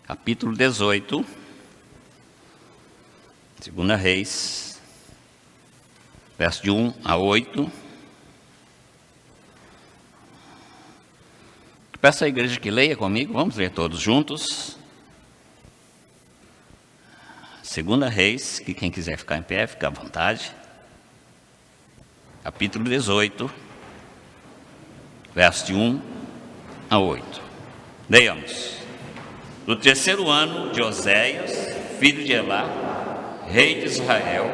capítulo 18, 2 Reis, verso de 1 a 8. Peço à igreja que leia comigo, vamos ler todos juntos. 2 Reis, que quem quiser ficar em pé, fica à vontade. Capítulo 18, verso de 1 a 8. Leiamos. No terceiro ano de Oséias, filho de Elá, rei de Israel,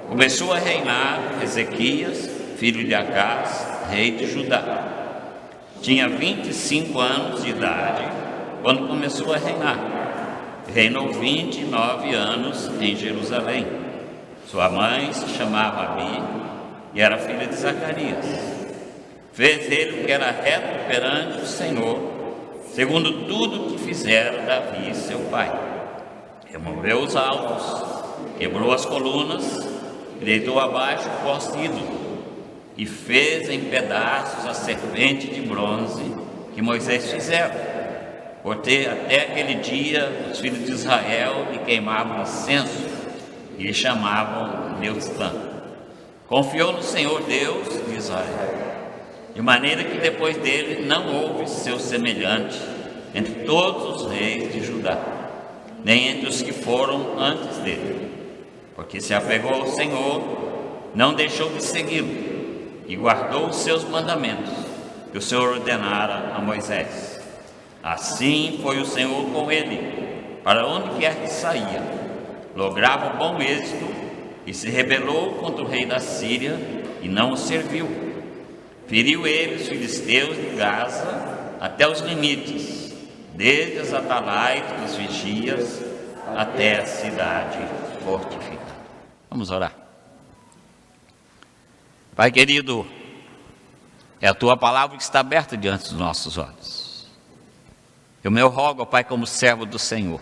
começou a reinar Ezequias, filho de Acás, rei de Judá. Tinha 25 anos de idade quando começou a reinar. Reinou 29 anos em Jerusalém. Sua mãe se chamava Abi e era filha de Zacarias. Fez ele o que era reto perante o Senhor, segundo tudo que fizera Davi, seu pai. Removeu os altos, quebrou as colunas, deitou abaixo o poste ídolo, e fez em pedaços a serpente de bronze que Moisés fizera. Porque até aquele dia os filhos de Israel lhe queimavam incenso e lhe chamavam Deus Santo. Confiou no Senhor Deus de Israel, de maneira que depois dele não houve seu semelhante entre todos os reis de Judá, nem entre os que foram antes dele. Porque se apegou ao Senhor, não deixou de segui-lo, e guardou os seus mandamentos, que o Senhor ordenara a Moisés. Assim foi o Senhor com ele, para onde quer que saía. Lograva bom êxito, e se rebelou contra o rei da Síria, e não o serviu. Feriu ele os filisteus de Gaza até os limites, desde as atalaias dos vigias até a cidade fortificada. Vamos orar. Pai querido, é a Tua palavra que está aberta diante dos nossos olhos. Eu me rogo, Pai, como servo do Senhor,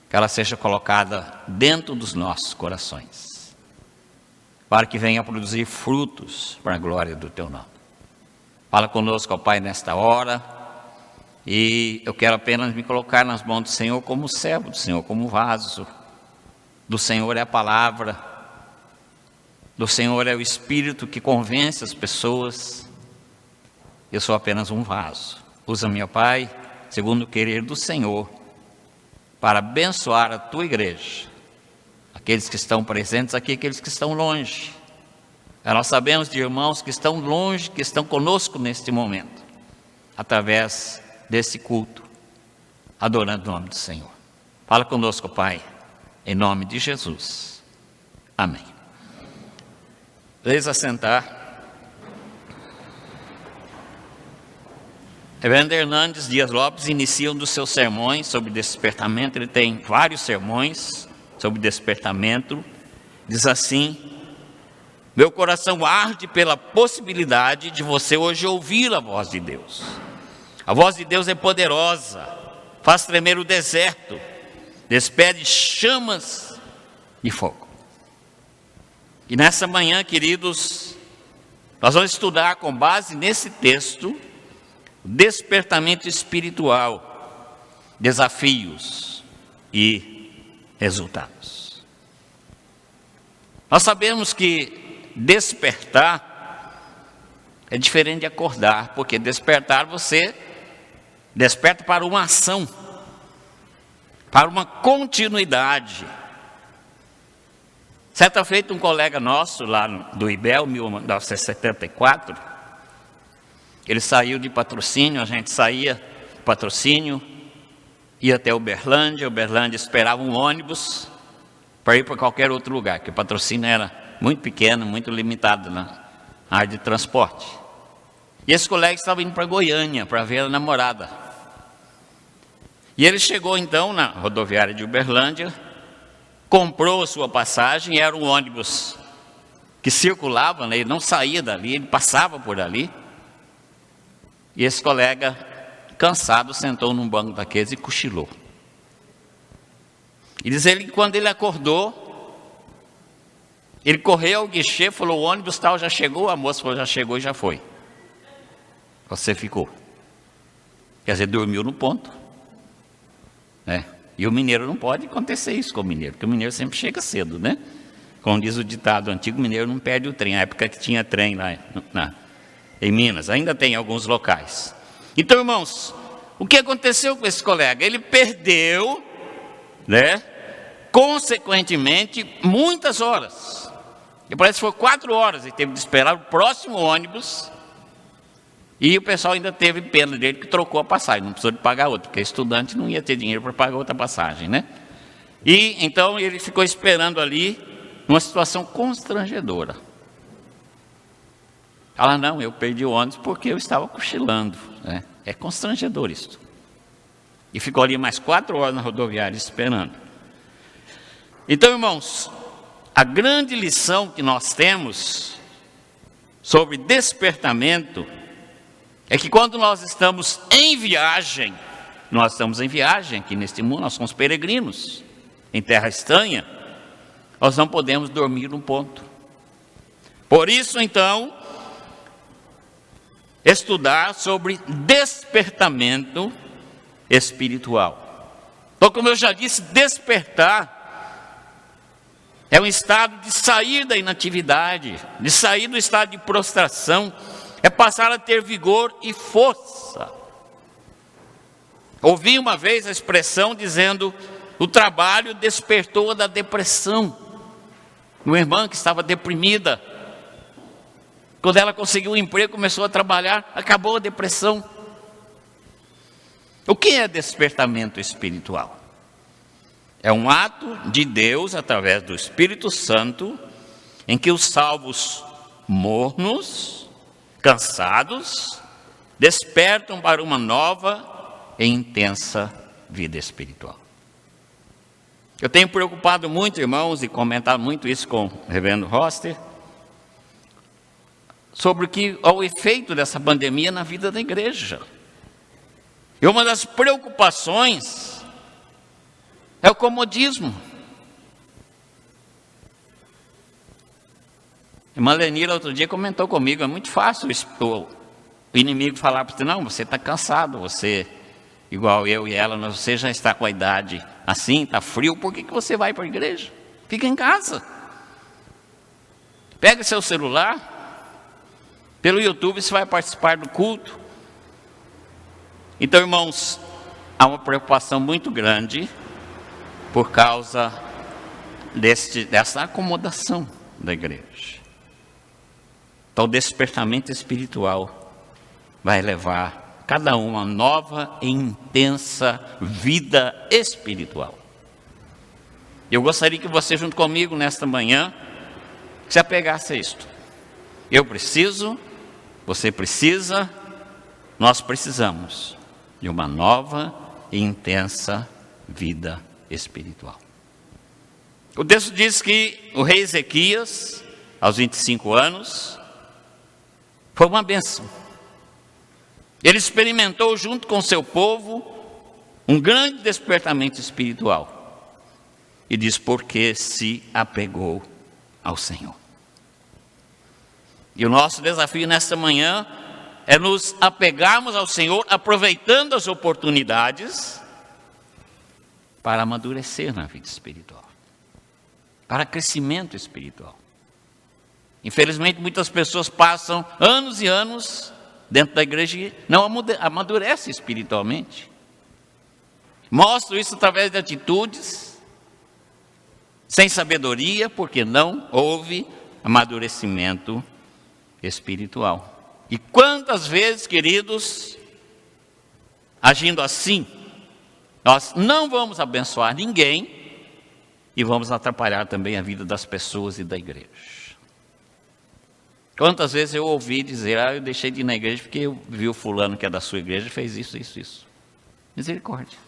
que ela seja colocada dentro dos nossos corações, para que venha produzir frutos para a glória do Teu nome. Fala conosco, ó Pai, nesta hora, e eu quero apenas me colocar nas mãos do Senhor como servo do Senhor, como vaso do Senhor. É a palavra do Senhor, é o Espírito que convence as pessoas. Eu sou apenas um vaso. Usa-me, ó Pai, segundo o querer do Senhor, para abençoar a Tua igreja, aqueles que estão presentes aqui, aqueles que estão longe. Nós sabemos de irmãos que estão longe, que estão conosco neste momento, através desse culto, adorando o nome do Senhor. Fala conosco, Pai, em nome de Jesus. Amém. Deixe assentar. Reverendo Hernandes Dias Lopes inicia um dos seus sermões sobre despertamento. Ele tem vários sermões sobre despertamento. Diz assim: meu coração arde pela possibilidade de você hoje ouvir a voz de Deus. A voz de Deus é poderosa, faz tremer o deserto, despede chamas de fogo. E nessa manhã, queridos, nós vamos estudar com base nesse texto o despertamento espiritual, desafios e resultados. Nós sabemos que despertar é diferente de acordar, porque despertar você desperta para uma ação, para uma continuidade. Certa feita, um colega nosso lá do IBEL, 1974, ele saiu de Patrocínio, a gente saía de Patrocínio, ia até Uberlândia, Uberlândia esperava um ônibus para ir para qualquer outro lugar, porque Patrocínio era muito pequeno, muito limitado na área de transporte. E esse colega estava indo para Goiânia, para ver a namorada. E ele chegou então na rodoviária de Uberlândia, comprou a sua passagem, era um ônibus que circulava, né? Ele não saía dali, ele passava por ali. E esse colega, cansado, sentou num banco daqueles e cochilou. E diz ele que quando ele acordou, ele correu ao guichê, falou: o ônibus tal já chegou. A moça falou: já chegou e já foi. Você ficou. Quer dizer, dormiu no ponto. né? E o mineiro não pode acontecer isso com o mineiro, porque o mineiro sempre chega cedo, né? Como diz o ditado antigo, o mineiro não perde o trem. Na época que tinha trem lá em Minas, ainda tem em alguns locais. Então, irmãos, o que aconteceu com esse colega? Ele perdeu, né, consequentemente, muitas horas. E parece que foi 4 horas, ele teve de esperar o próximo ônibus. E o pessoal ainda teve pena dele que trocou a passagem, não precisou de pagar outra, porque estudante não ia ter dinheiro para pagar outra passagem, né? E então ele ficou esperando ali, numa situação constrangedora. Ela, não, eu perdi o ônibus porque eu estava cochilando, né? É constrangedor isso. E ficou ali mais 4 horas na rodoviária esperando. Então, irmãos, a grande lição que nós temos sobre despertamento é que quando nós estamos em viagem aqui neste mundo, nós somos peregrinos em terra estranha, nós não podemos dormir num ponto. Por isso, então, estudar sobre despertamento espiritual. Então, como eu já disse, despertar é um estado de sair da inatividade, de sair do estado de prostração, é passar a ter vigor e força. Ouvi uma vez a expressão dizendo: o trabalho despertou da depressão. Uma irmã que estava deprimida, quando ela conseguiu um emprego, começou a trabalhar, acabou a depressão. O que é despertamento espiritual? É um ato de Deus, através do Espírito Santo, em que os salvos mornos, cansados, despertam para uma nova e intensa vida espiritual. Eu tenho preocupado muito, irmãos, e comentado muito isso com o reverendo Roster, sobre o efeito dessa pandemia na vida da igreja. E uma das preocupações é o comodismo. A irmã Lenira outro dia comentou comigo: é muito fácil o inimigo falar para você: não, você está cansado, você, igual eu e ela, você já está com a idade assim, está frio, por que você vai para a igreja? Fica em casa. Pega seu celular, pelo YouTube você vai participar do culto. Então, irmãos, há uma preocupação muito grande por causa dessa acomodação da igreja. Então, o despertamento espiritual vai levar cada um a uma nova e intensa vida espiritual. Eu gostaria que você, junto comigo, nesta manhã, se apegasse a isto. Eu preciso, você precisa, nós precisamos de uma nova e intensa vida espiritual. O texto diz que o rei Ezequias, aos 25 anos, foi uma bênção. Ele experimentou junto com seu povo um grande despertamento espiritual. E diz: porque se apegou ao Senhor. E o nosso desafio nesta manhã é nos apegarmos ao Senhor, aproveitando as oportunidades para amadurecer na vida espiritual, para crescimento espiritual. Infelizmente, muitas pessoas passam anos e anos dentro da igreja e não amadurecem espiritualmente. Mostro isso através de atitudes sem sabedoria, porque não houve amadurecimento espiritual. E quantas vezes, queridos, agindo assim, nós não vamos abençoar ninguém e vamos atrapalhar também a vida das pessoas e da igreja. Quantas vezes eu ouvi dizer: eu deixei de ir na igreja porque eu vi o fulano que é da sua igreja e fez isso, isso, isso. Misericórdia.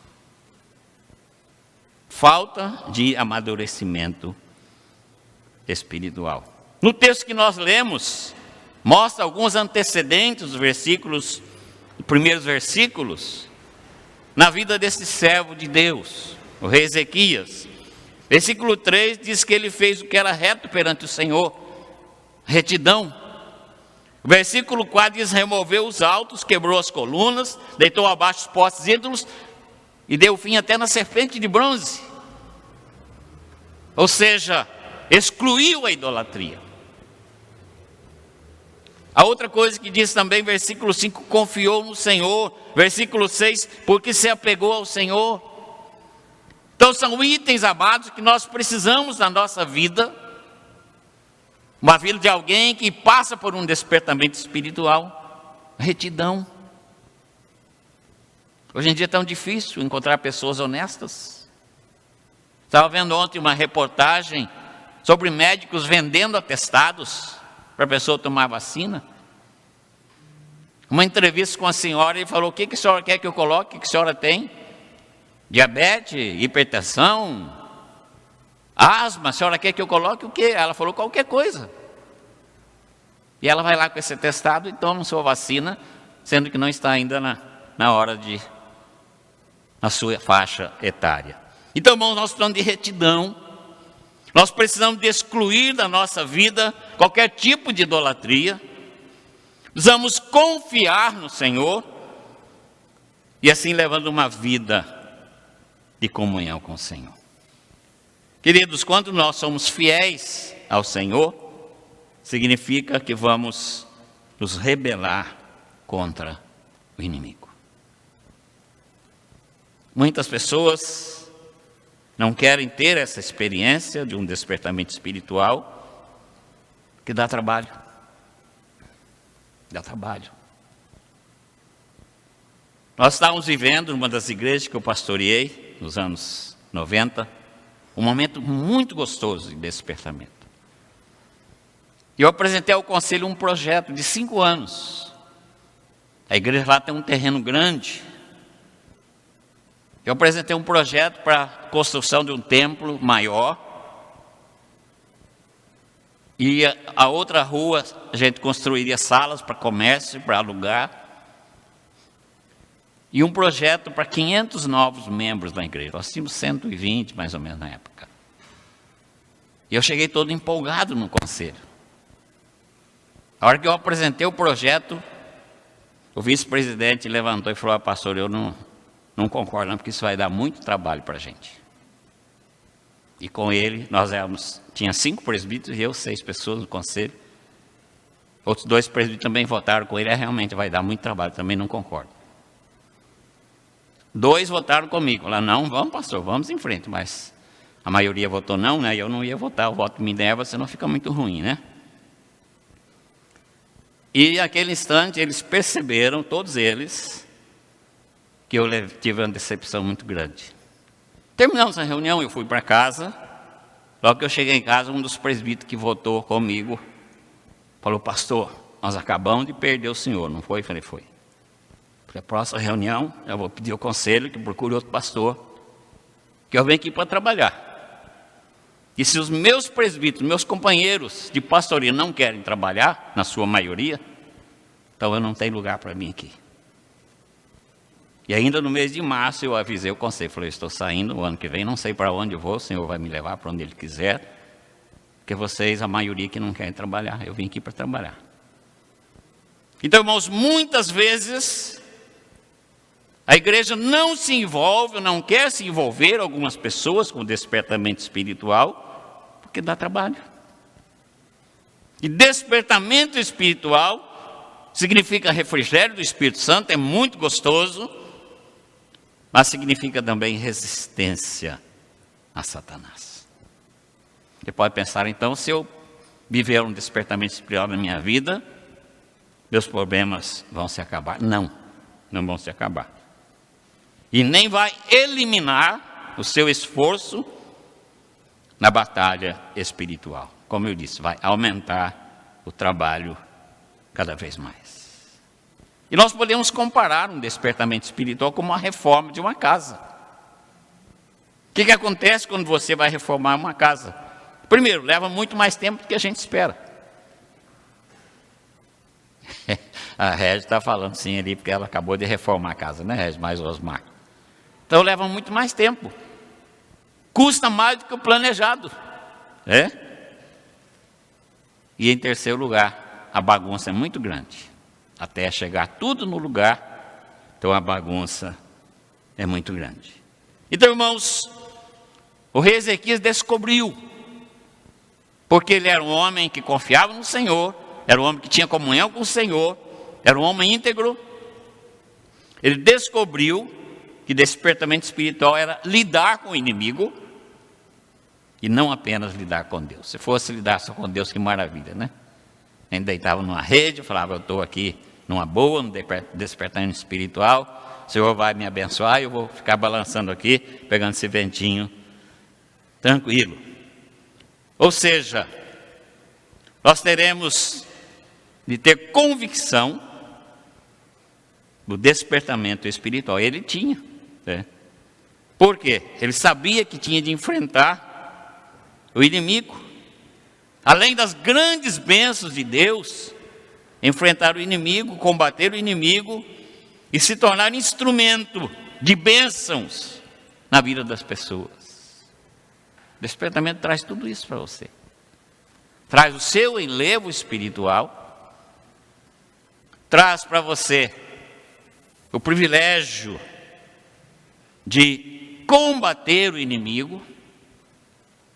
Falta de amadurecimento espiritual. No texto que nós lemos, mostra alguns antecedentes dos primeiros versículos, na vida desse servo de Deus, o rei Ezequias. Versículo 3 diz que ele fez o que era reto perante o Senhor, retidão. O versículo 4 diz: removeu os altos, quebrou as colunas, deitou abaixo os postes ídolos, e deu fim até na serpente de bronze. Ou seja, excluiu a idolatria. A outra coisa que diz também, versículo 5, confiou no Senhor. Versículo 6, porque se apegou ao Senhor. Então são itens, amados, que nós precisamos na nossa vida. Uma vida de alguém que passa por um despertamento espiritual. Retidão. Hoje em dia é tão difícil encontrar pessoas honestas. Estava vendo ontem uma reportagem sobre médicos vendendo atestados para a pessoa tomar vacina. Uma entrevista com a senhora, ele falou: o que a senhora quer que eu coloque? O que a senhora tem? Diabetes, hipertensão, asma, a senhora quer que eu coloque o quê? Ela falou: qualquer coisa. E ela vai lá com esse atestado e toma sua vacina, sendo que não está ainda na hora na sua faixa etária. Então, irmãos, nós precisamos de retidão. Nós precisamos de excluir da nossa vida qualquer tipo de idolatria. Precisamos confiar no Senhor e assim levando uma vida de comunhão com o Senhor. Queridos, quando nós somos fiéis ao Senhor, significa que vamos nos rebelar contra o inimigo. Muitas pessoas não querem ter essa experiência de um despertamento espiritual, que dá trabalho. Dá trabalho. Nós estávamos vivendo numa das igrejas que eu pastoreei, nos anos 90, um momento muito gostoso de despertamento. E eu apresentei ao conselho um projeto de 5 anos. A igreja lá tem um terreno grande. Eu apresentei um projeto para a construção de um templo maior. E a outra rua, a gente construiria salas para comércio, para alugar. E um projeto para 500 novos membros da igreja. Nós tínhamos 120 mais ou menos na época. E eu cheguei todo empolgado no conselho. A hora que eu apresentei o projeto, o vice-presidente levantou e falou: pastor, eu não concordo não, porque isso vai dar muito trabalho para a gente. E com ele, tinha 5 presbíteros e eu 6 pessoas no conselho. Outros 2 presbíteros também votaram com ele: realmente vai dar muito trabalho, também não concordo. 2 votaram comigo, lá: não, vamos pastor, vamos em frente, mas a maioria votou não, né? Eu não ia votar, o voto me leva, senão fica muito ruim, né? E naquele instante eles perceberam, todos eles, que eu tive uma decepção muito grande. Terminamos a reunião, eu fui para casa. Logo que eu cheguei em casa, um dos presbíteros que votou comigo falou: pastor, nós acabamos de perder o senhor, não foi? Eu falei: foi. Para a próxima reunião, eu vou pedir ao conselho que procure outro pastor, que eu venho aqui para trabalhar. E se os meus presbíteros, meus companheiros de pastoria não querem trabalhar, na sua maioria, então eu não tenho lugar para mim aqui. E ainda no mês de março eu avisei o conselho, falei: estou saindo o ano que vem, não sei para onde eu vou, o Senhor vai me levar para onde Ele quiser, porque vocês, a maioria que não querem trabalhar, eu vim aqui para trabalhar. Então, irmãos, muitas vezes a igreja não se envolve, não quer se envolver, algumas pessoas, com o despertamento espiritual, porque dá trabalho. E despertamento espiritual significa refrigério do Espírito Santo, é muito gostoso, mas significa também resistência a Satanás. Você pode pensar, então, se eu viver um despertamento espiritual na minha vida, meus problemas vão se acabar. Não vão se acabar. E nem vai eliminar o seu esforço na batalha espiritual. Como eu disse, vai aumentar o trabalho cada vez mais. E nós podemos comparar um despertamento espiritual com uma reforma de uma casa. O que acontece quando você vai reformar uma casa? Primeiro, leva muito mais tempo do que a gente espera. A Regi está falando sim ali, porque ela acabou de reformar a casa, né, Regi? Mais o Osmar. Então leva muito mais tempo. Custa mais do que o planejado. E em terceiro lugar, a bagunça é muito grande. Até chegar tudo no lugar, então a bagunça é muito grande. Então, irmãos, o rei Ezequias descobriu, porque ele era um homem que confiava no Senhor, era um homem que tinha comunhão com o Senhor, era um homem íntegro. Ele descobriu que despertamento espiritual era lidar com o inimigo e não apenas lidar com Deus. Se fosse lidar só com Deus, que maravilha, né? A gente deitava numa rede, falava, eu estou aqui numa boa, no despertamento espiritual, o Senhor vai me abençoar, eu vou ficar balançando aqui, pegando esse ventinho tranquilo. Ou seja, nós teremos de ter convicção do despertamento espiritual. Ele tinha, né? Por quê? Ele sabia que tinha de enfrentar o inimigo. Além das grandes bênçãos de Deus, enfrentar o inimigo, combater o inimigo e se tornar instrumento de bênçãos na vida das pessoas. O despertamento traz tudo isso para você. Traz o seu enlevo espiritual, traz para você o privilégio de combater o inimigo,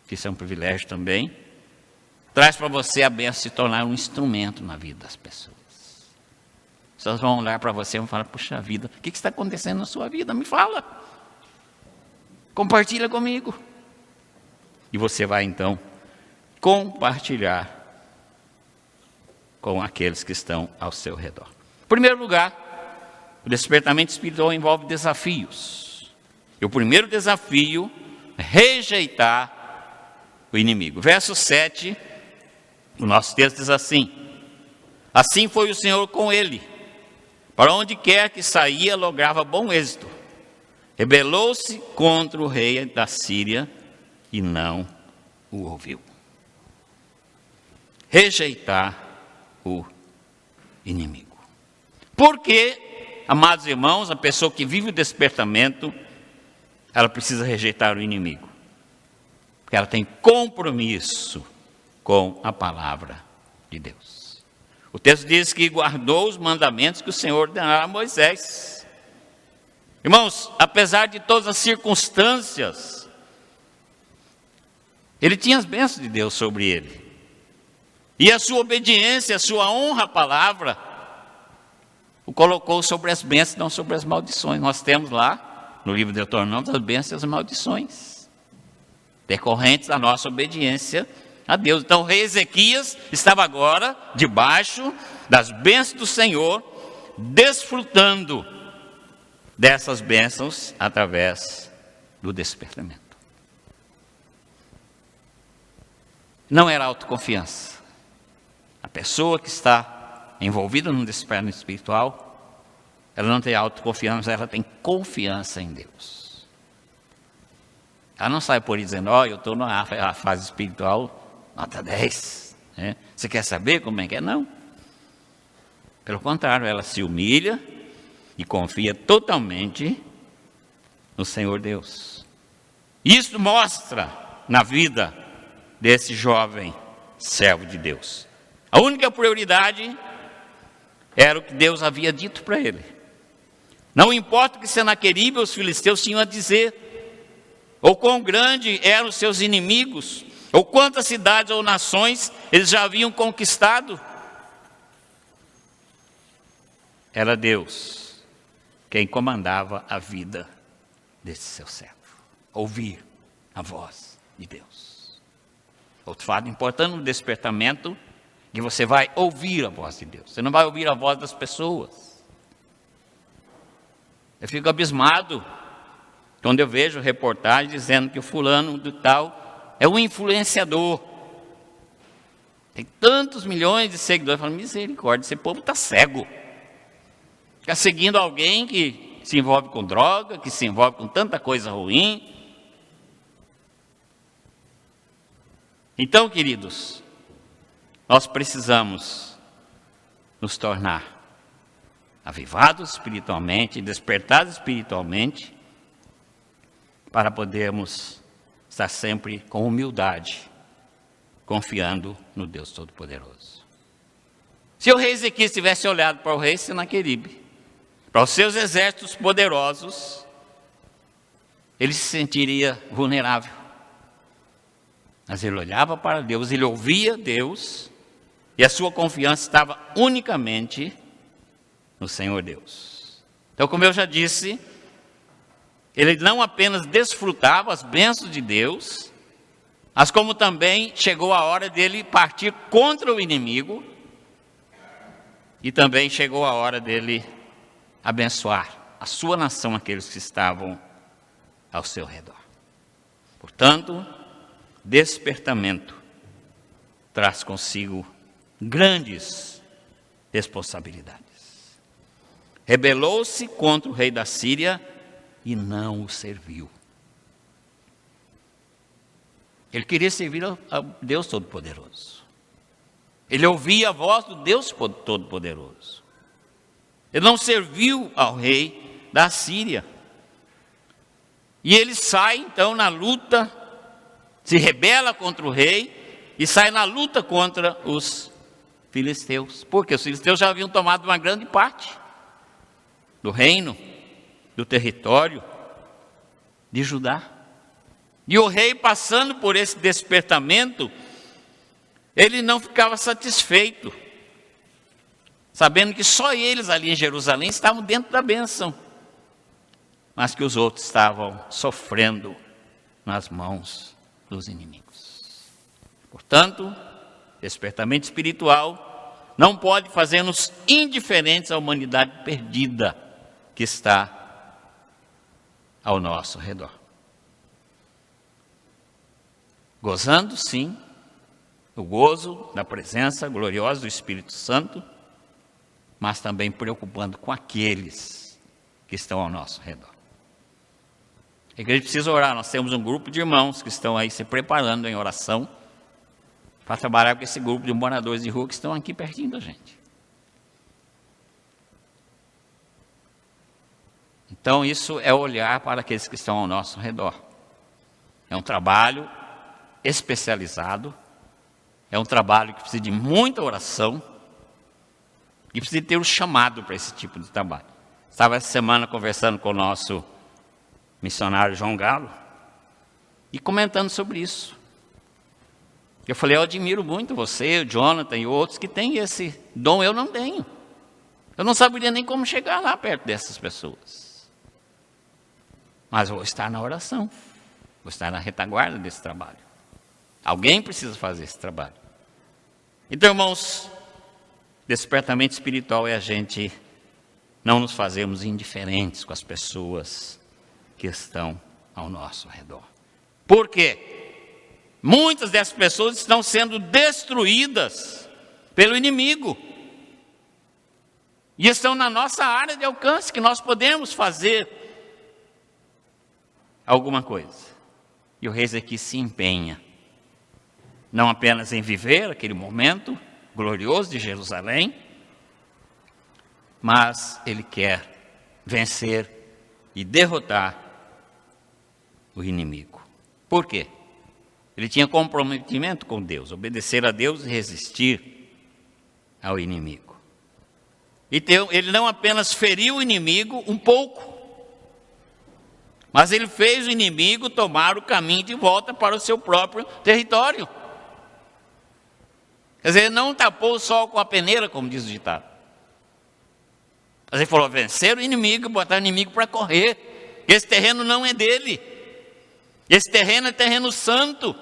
que isso é um privilégio também, traz para você a bênção de se tornar um instrumento na vida das pessoas. As pessoas vão olhar para você e vão falar, puxa vida, o que está acontecendo na sua vida? Me fala, compartilha comigo. E você vai então compartilhar com aqueles que estão ao seu redor. Em primeiro lugar, o despertamento espiritual envolve desafios. E o primeiro desafio é rejeitar o inimigo. Verso 7, o nosso texto diz assim: assim foi o Senhor com ele. Para onde quer que saía, lograva bom êxito. Rebelou-se contra o rei da Síria e não o ouviu. Rejeitar o inimigo. Porque, amados irmãos, a pessoa que vive o despertamento, ela precisa rejeitar o inimigo. Porque ela tem compromisso com a palavra de Deus. O texto diz que guardou os mandamentos que o Senhor ordenara a Moisés. Irmãos, apesar de todas as circunstâncias, ele tinha as bênçãos de Deus sobre ele. E a sua obediência, a sua honra à palavra, o colocou sobre as bênçãos, não sobre as maldições. Nós temos lá, no livro de Deuteronômio, as bênçãos e as maldições, decorrentes da nossa obediência a Deus. Então o rei Ezequias estava agora debaixo das bênçãos do Senhor, desfrutando dessas bênçãos através do despertamento. Não era autoconfiança. A pessoa que está envolvida no despertamento espiritual, ela não tem autoconfiança, ela tem confiança em Deus. Ela não sai por aí dizendo, eu estou na fase espiritual nota 10. Né? Você quer saber como é que é? Não. Pelo contrário, ela se humilha e confia totalmente no Senhor Deus. Isso mostra na vida desse jovem servo de Deus. A única prioridade era o que Deus havia dito para ele. Não importa o que Senaqueribe ou os filisteus tinham a dizer, ou quão grande eram os seus inimigos, ou quantas cidades ou nações eles já haviam conquistado. Era Deus quem comandava a vida desse seu servo. Ouvir a voz de Deus. Outro fato importante no despertamento, que você vai ouvir a voz de Deus. Você não vai ouvir a voz das pessoas. Eu fico abismado quando eu vejo reportagem dizendo que o fulano do tal é um influenciador. Tem tantos milhões de seguidores. Eu falo, misericórdia, esse povo está cego. Fica seguindo alguém que se envolve com droga, que se envolve com tanta coisa ruim. Então, queridos, nós precisamos nos tornar avivados espiritualmente, despertados espiritualmente, para podermos estar sempre com humildade, confiando no Deus Todo-Poderoso. Se o rei Ezequias tivesse olhado para o rei Senaqueribe, para os seus exércitos poderosos, ele se sentiria vulnerável. Mas ele olhava para Deus, ele ouvia Deus, e a sua confiança estava unicamente no Senhor Deus. Então, como eu já disse, ele não apenas desfrutava as bênçãos de Deus, mas como também chegou a hora dele partir contra o inimigo, e também chegou a hora dele abençoar a sua nação, aqueles que estavam ao seu redor. Portanto, despertamento traz consigo grandes responsabilidades. Rebelou-se contra o rei da Síria e não o serviu. Ele queria servir a Deus Todo-Poderoso. Ele ouvia a voz do Deus Todo-Poderoso. Ele não serviu ao rei da Síria. E ele sai então na luta, se rebela contra o rei e sai na luta contra os filisteus. Porque os filisteus já haviam tomado uma grande parte do reino, do território de Judá. E o rei, passando por esse despertamento, ele não ficava satisfeito, sabendo que só eles ali em Jerusalém estavam dentro da bênção, mas que os outros estavam sofrendo nas mãos dos inimigos. Portanto, despertamento espiritual não pode fazer-nos indiferentes à humanidade perdida que está ao nosso redor. Gozando, sim, o gozo da presença gloriosa do Espírito Santo, mas também preocupando com aqueles que estão ao nosso redor. A igreja precisa orar. Nós temos um grupo de irmãos que estão aí se preparando em oração para trabalhar com esse grupo de moradores de rua que estão aqui pertinho da gente. Então, isso é olhar para aqueles que estão ao nosso redor. É um trabalho especializado, é um trabalho que precisa de muita oração e precisa ter um chamado para esse tipo de trabalho. Estava essa semana conversando com o nosso missionário João Galo e comentando sobre isso. Eu falei, eu admiro muito você, o Jonathan e outros que têm esse dom, eu não tenho. Eu não saberia nem como chegar lá perto dessas pessoas. Mas eu vou estar na oração, vou estar na retaguarda desse trabalho. Alguém precisa fazer esse trabalho. Então, irmãos, despertamento espiritual é a gente não nos fazermos indiferentes com as pessoas que estão ao nosso redor. Por quê? Muitas dessas pessoas estão sendo destruídas pelo inimigo. E estão na nossa área de alcance, que nós podemos fazer alguma coisa. E o rei Ezequias se empenha, não apenas em viver aquele momento glorioso de Jerusalém, mas ele quer vencer e derrotar o inimigo. Por quê? Ele tinha comprometimento com Deus, obedecer a Deus e resistir ao inimigo. Então, ele não apenas feriu o inimigo um pouco, mas ele fez o inimigo tomar o caminho de volta para o seu próprio território. Quer dizer, ele não tapou o sol com a peneira, como diz o ditado. Mas ele falou, vencer o inimigo, botar o inimigo para correr. Esse terreno não é dele. Esse terreno é terreno santo.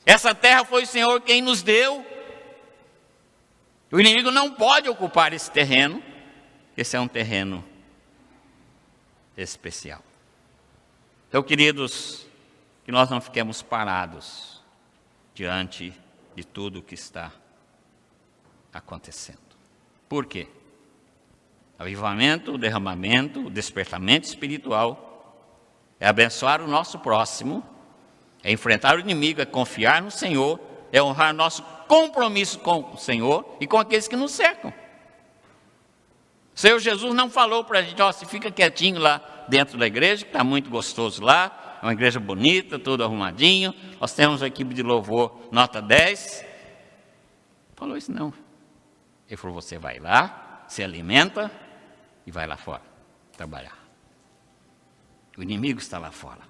Essa terra foi o Senhor quem nos deu. O inimigo não pode ocupar esse terreno. Esse é um terreno especial. Então, queridos, que nós não fiquemos parados diante de tudo o que está acontecendo. Por quê? Avivamento, o derramamento, o despertamento espiritual é abençoar o nosso próximo, é enfrentar o inimigo, é confiar no Senhor, é honrar nosso compromisso com o Senhor e com aqueles que nos cercam. O Senhor Jesus não falou para a gente, ó, você fica quietinho lá dentro da igreja, que está muito gostoso lá, é uma igreja bonita, tudo arrumadinho, nós temos uma equipe de louvor nota 10. Falou isso não. Ele falou, você vai lá, se alimenta e vai lá fora trabalhar. O inimigo está lá fora.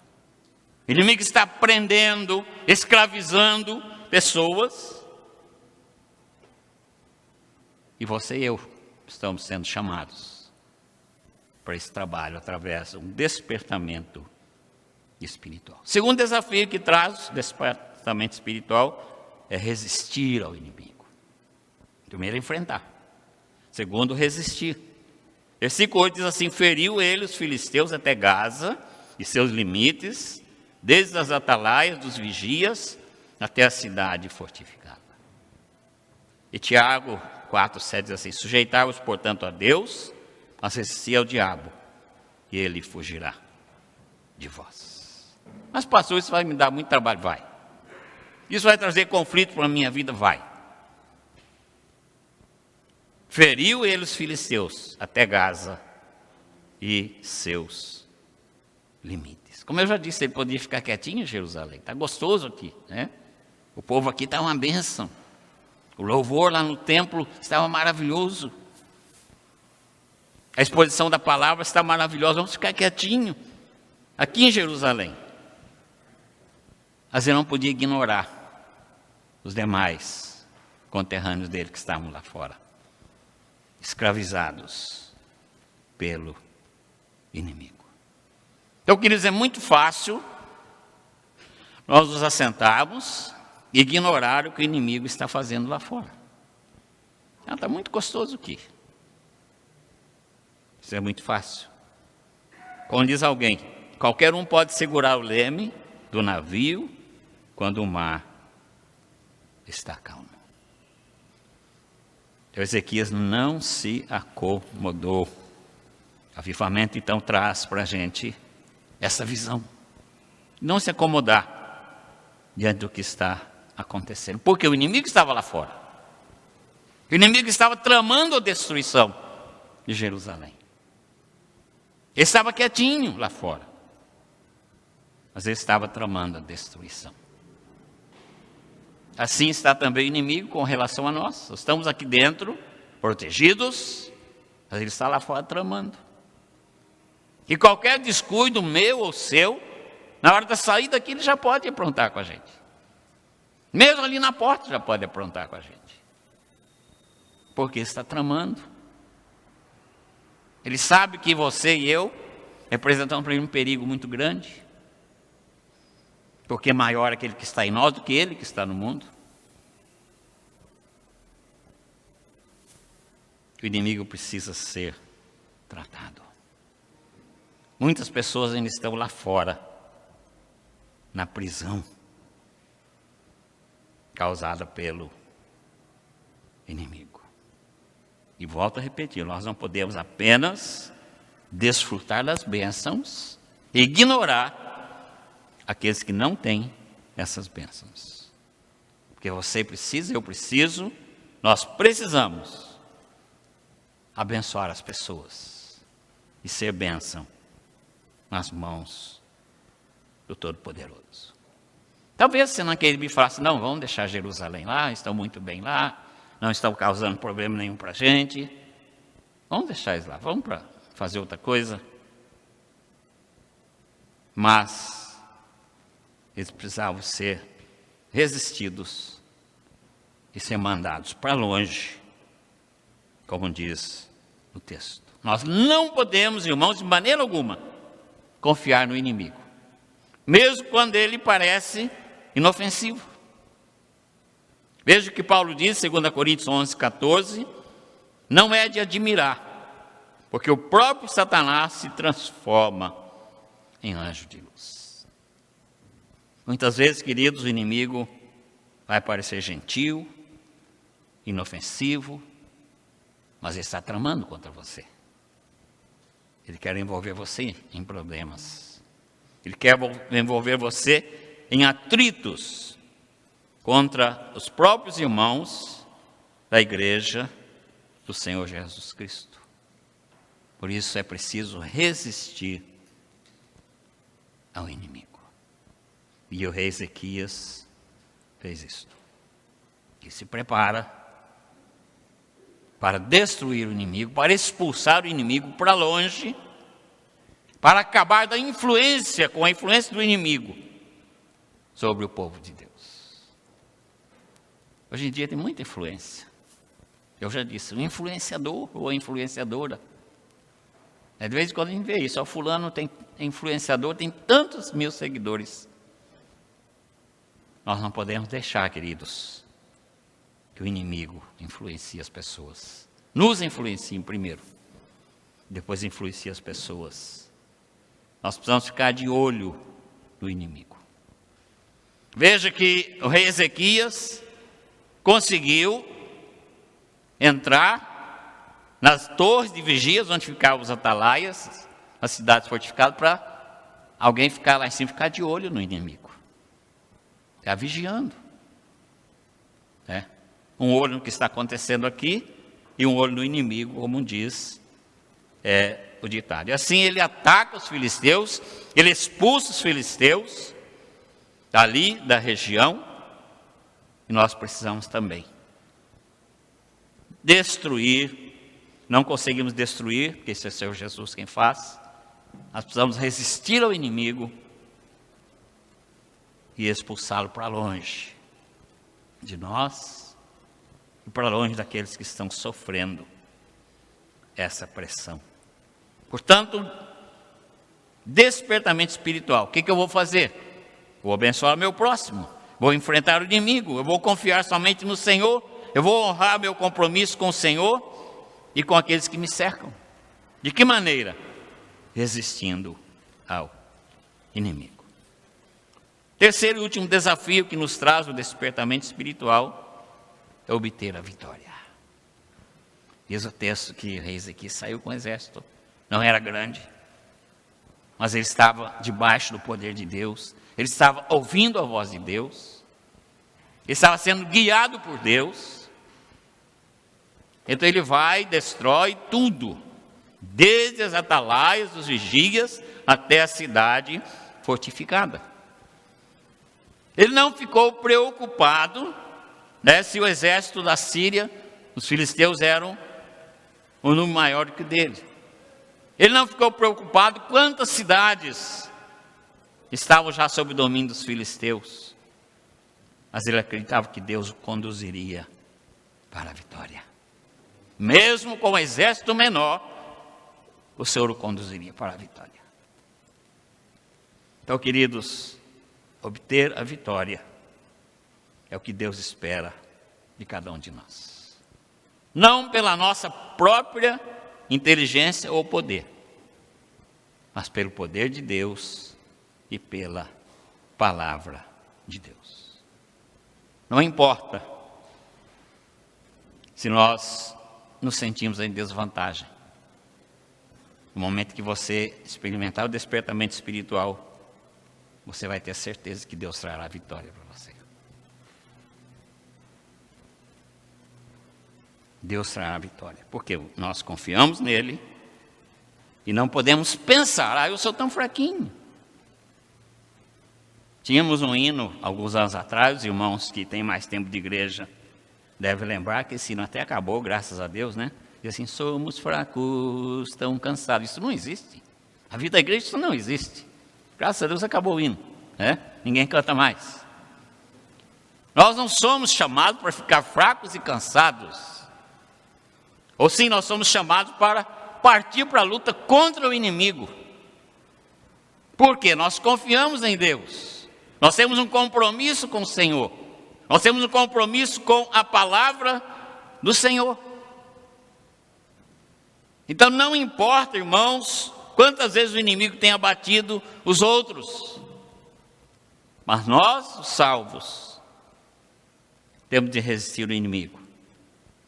O inimigo está prendendo, escravizando pessoas. E você e eu estamos sendo chamados para esse trabalho através de um despertamento espiritual. O segundo desafio que traz o despertamento espiritual é resistir ao inimigo. Primeiro, enfrentar. Segundo, resistir. Versículo 8 diz assim: feriu ele os filisteus até Gaza e seus limites, desde as atalaias dos vigias até a cidade fortificada. E Tiago 4,7 diz assim: sujeitai-vos, portanto, a Deus, mas resisti ao diabo, e ele fugirá de vós. Mas pastor, isso vai me dar muito trabalho? Vai. Isso vai trazer conflito para a minha vida? Vai. Feriu ele os filisteus até Gaza e seus limites. Como eu já disse, ele podia ficar quietinho em Jerusalém. Está gostoso aqui, né? O povo aqui está uma bênção. O louvor lá no templo estava maravilhoso. A exposição da palavra está maravilhosa. Vamos ficar quietinho aqui em Jerusalém. Mas ele não podia ignorar os demais conterrâneos dele que estavam lá fora, escravizados pelo inimigo. Então, queridos, é muito fácil nós nos assentarmos e ignorar o que o inimigo está fazendo lá fora. Está muito gostoso aqui. Isso é muito fácil. Como diz alguém, qualquer um pode segurar o leme do navio quando o mar está calmo. Então, Ezequias não se acomodou. Avivamento, então, traz para a gente essa visão. Não se acomodar diante do que está acontecendo. Porque o inimigo estava lá fora. O inimigo estava tramando a destruição de Jerusalém. Ele estava quietinho lá fora. Mas ele estava tramando a destruição. Assim está também o inimigo com relação a nós. Estamos aqui dentro, protegidos, mas ele está lá fora tramando. E qualquer descuido meu ou seu, na hora da saída daqui, ele já pode aprontar com a gente. Mesmo ali na porta já pode aprontar com a gente. Porque está tramando. Ele sabe que você e eu representamos para ele um perigo muito grande. Porque maior aquele que está em nós do que ele que está no mundo. O inimigo precisa ser tratado. Muitas pessoas ainda estão lá fora, na prisão, causada pelo inimigo. E volto a repetir, nós não podemos apenas desfrutar das bênçãos e ignorar aqueles que não têm essas bênçãos. Porque você precisa, eu preciso, nós precisamos abençoar as pessoas e ser bênção nas mãos do Todo-Poderoso. Talvez você não queira me falar assim, não, vamos deixar Jerusalém lá, estão muito bem lá, não estão causando problema nenhum para a gente. Vamos deixar eles lá, vamos para fazer outra coisa. Mas eles precisavam ser resistidos e ser mandados para longe, como diz o texto. Nós não podemos, irmãos, de maneira alguma, confiar no inimigo, mesmo quando ele parece inofensivo. Veja o que Paulo diz, 2 Coríntios 11:14, não é de admirar, porque o próprio Satanás se transforma em anjo de luz. Muitas vezes, queridos, o inimigo vai parecer gentil, inofensivo, mas ele está tramando contra você. Ele quer envolver você em problemas. Ele quer envolver você em atritos contra os próprios irmãos da igreja do Senhor Jesus Cristo. Por isso é preciso resistir ao inimigo. E o rei Ezequias fez isto. E se prepara para destruir o inimigo, para expulsar o inimigo para longe para acabar com a influência do inimigo sobre o povo de Deus. Hoje em dia tem muita influência. Eu já disse, um influenciador ou influenciadora. De vez em quando a gente vê isso, o fulano tem influenciador, tem tantos mil seguidores. Nós não podemos deixar, queridos, que o inimigo influencie as pessoas. Nos influenciem primeiro, depois influencia as pessoas. Nós precisamos ficar de olho no inimigo. Veja que o rei Ezequias conseguiu entrar nas torres de vigias, onde ficavam os atalaias, as cidades fortificadas, para alguém ficar lá em cima, ficar de olho no inimigo. Ficar vigiando. Um olho no que está acontecendo aqui, e um olho no inimigo, como diz o ditado. E assim ele ataca os filisteus, ele expulsa os filisteus dali da região, e nós precisamos também destruir. Não conseguimos destruir, porque isso é o Senhor Jesus quem faz. Nós precisamos resistir ao inimigo e expulsá-lo para longe de nós e para longe daqueles que estão sofrendo essa pressão. Portanto, despertamento espiritual. O que eu vou fazer? Vou abençoar meu próximo, vou enfrentar o inimigo, eu vou confiar somente no Senhor, eu vou honrar meu compromisso com o Senhor e com aqueles que me cercam. De que maneira? Resistindo ao inimigo. Terceiro e último desafio que nos traz o despertamento espiritual é obter a vitória. Diz o texto que o rei Ezequias saiu com o exército. Não era grande, mas ele estava debaixo do poder de Deus. Ele estava ouvindo a voz de Deus. Ele estava sendo guiado por Deus. Então ele vai e destrói tudo, desde as atalaias, os vigias, até a cidade fortificada. Ele não ficou preocupado, se o exército da Síria, os filisteus eram um número maior do que o dele. Ele não ficou preocupado quantas cidades estavam já sob o domínio dos filisteus. Mas ele acreditava que Deus o conduziria para a vitória. Mesmo com um exército menor, o Senhor o conduziria para a vitória. Então, queridos, obter a vitória é o que Deus espera de cada um de nós. Não pela nossa própria inteligência ou poder, mas pelo poder de Deus e pela palavra de Deus. Não importa se nós nos sentimos em desvantagem. No momento que você experimentar o despertamento espiritual, você vai ter certeza que Deus trará a vitória para você. Deus trará a vitória, porque nós confiamos nele e não podemos pensar, eu sou tão fraquinho. Tínhamos um hino, alguns anos atrás, os irmãos que têm mais tempo de igreja devem lembrar que esse hino até acabou, graças a Deus, E assim, somos fracos, tão cansados. Isso não existe. A vida da igreja, isso não existe. Graças a Deus acabou o hino, Ninguém canta mais. Nós não somos chamados para ficar fracos e cansados. Ou sim, nós somos chamados para partir para a luta contra o inimigo. Por quê? Nós confiamos em Deus. Nós temos um compromisso com o Senhor. Nós temos um compromisso com a palavra do Senhor. Então não importa, irmãos, quantas vezes o inimigo tem abatido os outros. Mas nós, os salvos, temos de resistir ao inimigo.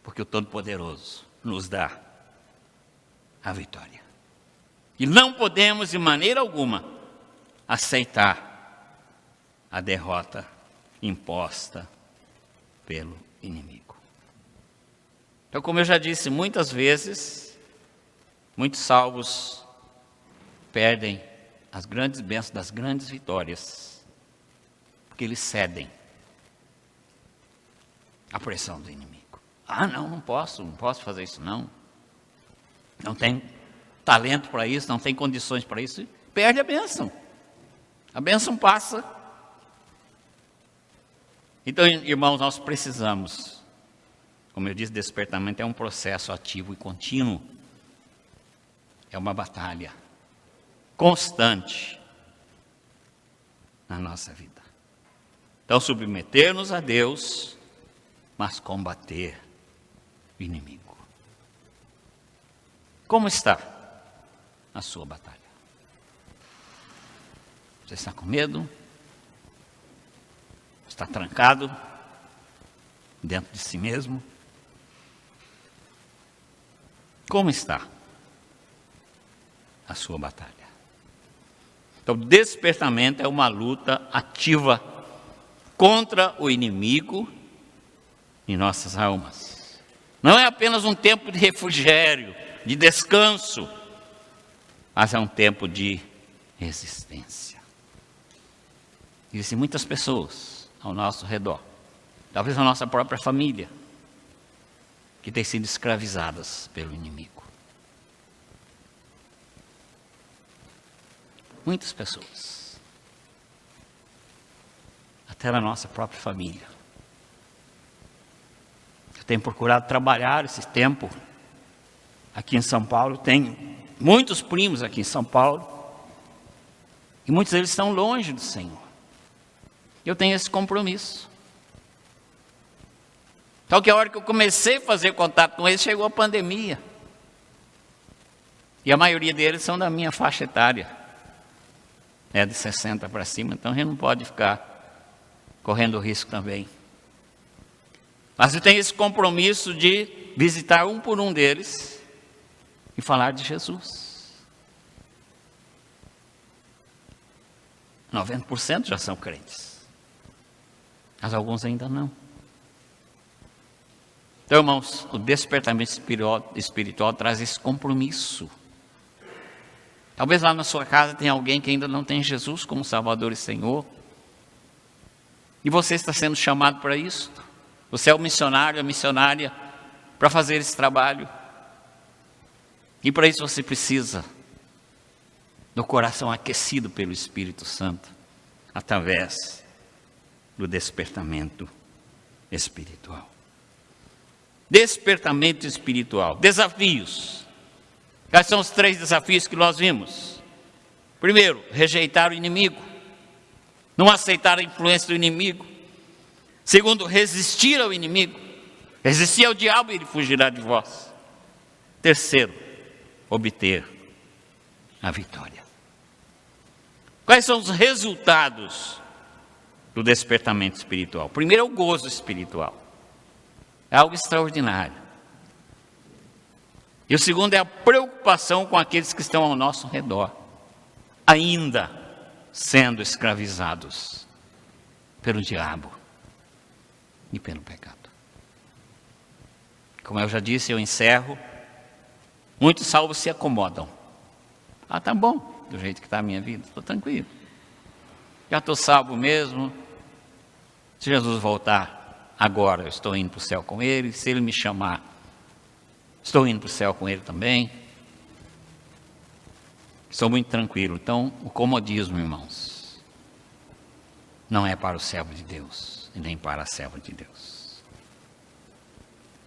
Porque o Todo-Poderoso nos dá a vitória. E não podemos de maneira alguma aceitar a derrota imposta pelo inimigo. Então, como eu já disse muitas vezes, muitos salvos perdem as grandes bênçãos das grandes vitórias, porque eles cedem à pressão do inimigo. Não posso fazer isso não. Não tem talento para isso, não tem condições para isso, perde a bênção. A bênção passa. Então, irmãos, nós precisamos, como eu disse, despertamento é um processo ativo e contínuo. É uma batalha constante na nossa vida. Então, submeter-nos a Deus, mas combater o inimigo. Como está a sua batalha? Você está com medo? Está trancado dentro de si mesmo? Como está a sua batalha? Então, despertamento é uma luta ativa contra o inimigo em nossas almas. Não é apenas um tempo de refrigério, de descanso, mas é um tempo de resistência. Existem muitas pessoas ao nosso redor, talvez a nossa própria família, que têm sido escravizadas pelo inimigo. Muitas pessoas, até na nossa própria família. Eu tenho procurado trabalhar esse tempo aqui em São Paulo, tenho muitos primos aqui em São Paulo, e muitos deles estão longe do Senhor. Eu tenho esse compromisso. Então, que a hora que eu comecei a fazer contato com eles, chegou a pandemia. E a maioria deles são da minha faixa etária. É de 60 para cima, então a gente não pode ficar correndo risco também. Mas eu tenho esse compromisso de visitar um por um deles e falar de Jesus. 90% já são crentes, mas alguns ainda não. Então, irmãos, o despertamento espiritual traz esse compromisso. Talvez lá na sua casa tenha alguém que ainda não tem Jesus como Salvador e Senhor. E você está sendo chamado para isso. Você é o missionário, a missionária, para fazer esse trabalho. E para isso você precisa do coração aquecido pelo Espírito Santo, através do despertamento espiritual. Despertamento espiritual. Desafios. Quais são os 3 desafios que nós vimos? Primeiro, rejeitar o inimigo. Não aceitar a influência do inimigo. Segundo, resistir ao inimigo. Resistir ao diabo e ele fugirá de vós. Terceiro, obter a vitória. Quais são os resultados do despertamento espiritual? Primeiro é o gozo espiritual. É algo extraordinário. E o segundo é a preocupação com aqueles que estão ao nosso redor, ainda sendo escravizados pelo diabo e pelo pecado. Como eu já disse, eu encerro. Muitos salvos se acomodam. Ah, tá bom, do jeito que está a minha vida, estou tranquilo. Já estou salvo mesmo. Se Jesus voltar agora, eu estou indo para o céu com Ele. Se Ele me chamar, estou indo para o céu com Ele também. Estou muito tranquilo. Então, o comodismo, irmãos, não é para o servo de Deus e nem para a serva de Deus.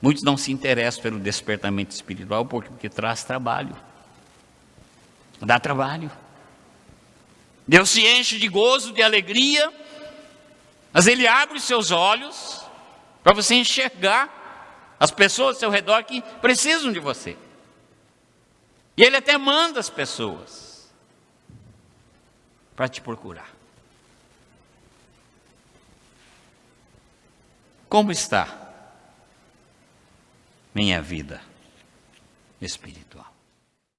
Muitos não se interessam pelo despertamento espiritual porque traz trabalho. Dá trabalho. Deus se enche de gozo, de alegria, mas Ele abre os seus olhos para você enxergar as pessoas ao seu redor que precisam de você. E Ele até manda as pessoas para te procurar. Como está minha vida espiritual?